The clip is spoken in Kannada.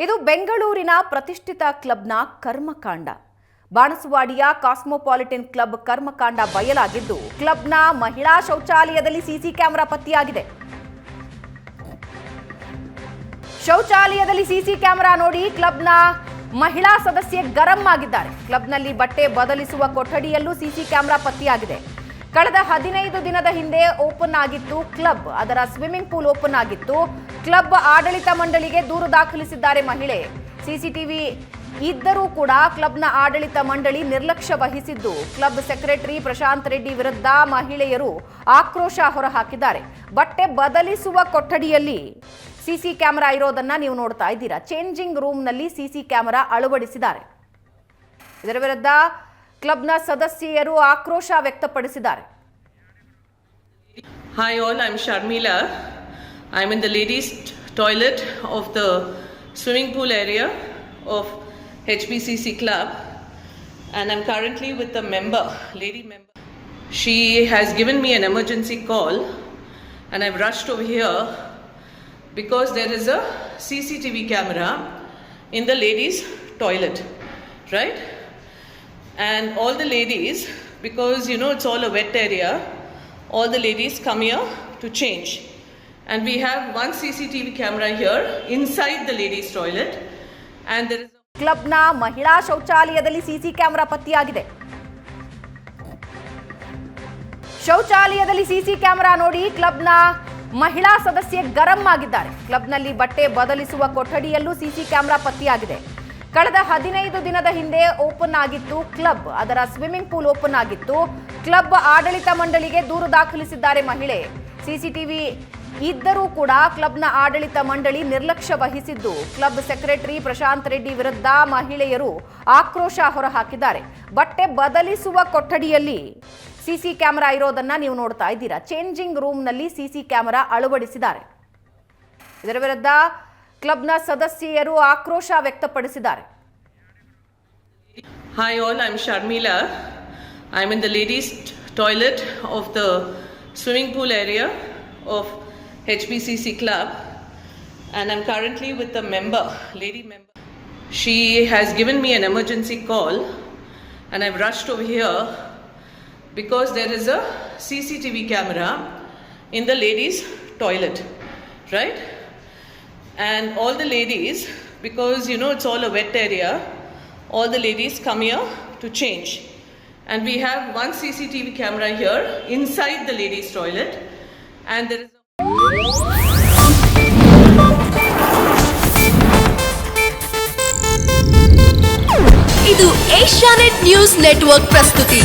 ಇದು ಬೆಂಗಳೂರಿನ ಪ್ರತಿಷ್ಠಿತ ಕ್ಲಬ್ನ ಕರ್ಮಕಾಂಡ. ಬಾಣಸವಾಡಿಯ ಕಾಸ್ಮೋಪಾಲಿಟನ್ ಕ್ಲಬ್ ಕರ್ಮಕಾಂಡ ಬಯಲಾಗಿದ್ದು, ಕ್ಲಬ್ನ ಮಹಿಳಾ ಶೌಚಾಲಯದಲ್ಲಿ ಸಿಸಿ ಕ್ಯಾಮೆರಾ ಪತ್ತೆಯಾಗಿದೆ. ಶೌಚಾಲಯದಲ್ಲಿ ಸಿಸಿ ಕ್ಯಾಮೆರಾ ನೋಡಿ ಕ್ಲಬ್ನ ಮಹಿಳಾ ಸದಸ್ಯೆ ಗರಂ ಆಗಿದ್ದಾರೆ. ಕ್ಲಬ್ನಲ್ಲಿ ಬಟ್ಟೆ ಬದಲಿಸುವ ಕೊಠಡಿಯಲ್ಲೂ ಸಿಸಿ ಕ್ಯಾಮೆರಾ ಪತ್ತೆಯಾಗಿದೆ. ಕಳೆದ 15 ದಿನದ ಹಿಂದೆ ಓಪನ್ ಆಗಿತ್ತು ಕ್ಲಬ್. ಅದರ ಸ್ವಿಮ್ಮಿಂಗ್ ಪೂಲ್ ಓಪನ್ ಆಗಿತ್ತು. ಕ್ಲಬ್ ಆಡಳಿತ ಮಂಡಳಿಗೆ ದೂರು ದಾಖಲಿಸಿದ್ದಾರೆ ಮಹಿಳೆ. ಸಿಸಿಟಿವಿ ಇದ್ದರೂ ಕೂಡ ಕ್ಲಬ್ನ ಆಡಳಿತ ಮಂಡಳಿ ನಿರ್ಲಕ್ಷ್ಯ ವಹಿಸಿದ್ದು, ಕ್ಲಬ್ ಸೆಕ್ರೆಟರಿ ಪ್ರಶಾಂತ್ ರೆಡ್ಡಿ ವಿರುದ್ಧ ಮಹಿಳೆಯರು ಆಕ್ರೋಶ ಹೊರಹಾಕಿದ್ದಾರೆ. ಬಟ್ಟೆ ಬದಲಿಸುವ ಕೊಠಡಿಯಲ್ಲಿ ಸಿಸಿ ಕ್ಯಾಮೆರಾ ಇರೋದನ್ನ ನೀವು ನೋಡ್ತಾ ಇದ್ದೀರಾ. ಚೇಂಜಿಂಗ್ ರೂಮ್ನಲ್ಲಿ ಸಿಸಿ ಕ್ಯಾಮೆರಾ ಅಳವಡಿಸಿದ್ದಾರೆ. ಇದರ ವಿರುದ್ಧ ಕ್ಲಬ್ನ ಸದಸ್ಯರು ಆಕ್ರೋಶ ವ್ಯಕ್ತಪಡಿಸಿದ್ದಾರೆ. Hi all, I'm Sharmila. I'm in the ladies toilet of the swimming pool area of HPCC club, and I'm currently with a lady member. She has given me an emergency call and I've rushed over here because there is a CCTV camera in the ladies toilet, right? And all the ladies, because you know it's all a wet area, all the ladies come here to change. And we have one CCTV camera here inside the ladies toilet, and there is ಕ್ಲಬ್ನ ಮಹಿಳಾ ಶೌಚಾಲಯದಲ್ಲಿ ಸಿಸಿ ಕ್ಯಾಮೆರಾ ಪತ್ತೆಯಾಗಿದೆ. ಶೌಚಾಲಯದಲ್ಲಿ ಸಿಸಿ ಕ್ಯಾಮೆರಾ ನೋಡಿ ಕ್ಲಬ್ನ ಮಹಿಳಾ ಸದಸ್ಯೆ ಗರಂ ಆಗಿದ್ದಾರೆ. ಕ್ಲಬ್ನಲ್ಲಿ ಬಟ್ಟೆ ಬದಲಿಸುವ ಕೊಠಡಿಯಲ್ಲೂ ಸಿಸಿ ಕ್ಯಾಮೆರಾ ಪತ್ತೆಯಾಗಿದೆ. ಕಳೆದ 15 ದಿನದ ಹಿಂದೆ ಓಪನ್ ಆಗಿತ್ತು ಕ್ಲಬ್. ಅದರ ಸ್ವಿಮ್ಮಿಂಗ್ ಪೂಲ್ ಓಪನ್ ಆಗಿತ್ತು. ಕ್ಲಬ್ ಆಡಳಿತ ಮಂಡಳಿಗೆ ದೂರು ದಾಖಲಿಸಿದ್ದಾರೆ ಮಹಿಳೆ. ಸಿಸಿಟಿವಿ ಇದ್ದರೂ ಕೂಡ ಕ್ಲಬ್ನ ಆಡಳಿತ ಮಂಡಳಿ ನಿರ್ಲಕ್ಷ್ಯ ವಹಿಸಿದ್ದು, ಕ್ಲಬ್ ಸೆಕ್ರೆಟರಿ ಪ್ರಶಾಂತ್ ರೆಡ್ಡಿ ವಿರುದ್ಧ ಮಹಿಳೆಯರು ಆಕ್ರೋಶ ಹೊರಹಾಕಿದ್ದಾರೆ. ಬಟ್ಟೆ ಬದಲಿಸುವ ಕೊಠಡಿಯಲ್ಲಿ ಸಿಸಿ ಕ್ಯಾಮೆರಾ ಇರೋದನ್ನ ನೀವು ನೋಡ್ತಾ ಇದ್ದೀರಾ. ಚೇಂಜಿಂಗ್ ರೂಮ್ನಲ್ಲಿ ಸಿಸಿ ಕ್ಯಾಮೆರಾ ಅಳವಡಿಸಿದ್ದಾರೆ. ಇದರ ವಿರುದ್ಧ ಕ್ಲಬ್ನ ಸದಸ್ಯರು ಆಕ್ರೋಶ ವ್ಯಕ್ತಪಡಿಸಿದ್ದಾರೆ. Hi all, I'm Sharmila. I'm in the ladies toilet of the swimming pool area of HPCC club, and I'm currently with a lady member. She has given me an emergency call and I've rushed over here because there is a CCTV camera in the ladies toilet, right? And all the ladies, because you know it's all a wet area, all the ladies come here to change. And we have one CCTV camera here inside the ladies toilet, and there is ಇದು ಏಷ್ಯಾನೆಟ್ ನ್ಯೂಸ್ ನೆಟ್ವರ್ಕ್ ಪ್ರಸ್ತುತಿ.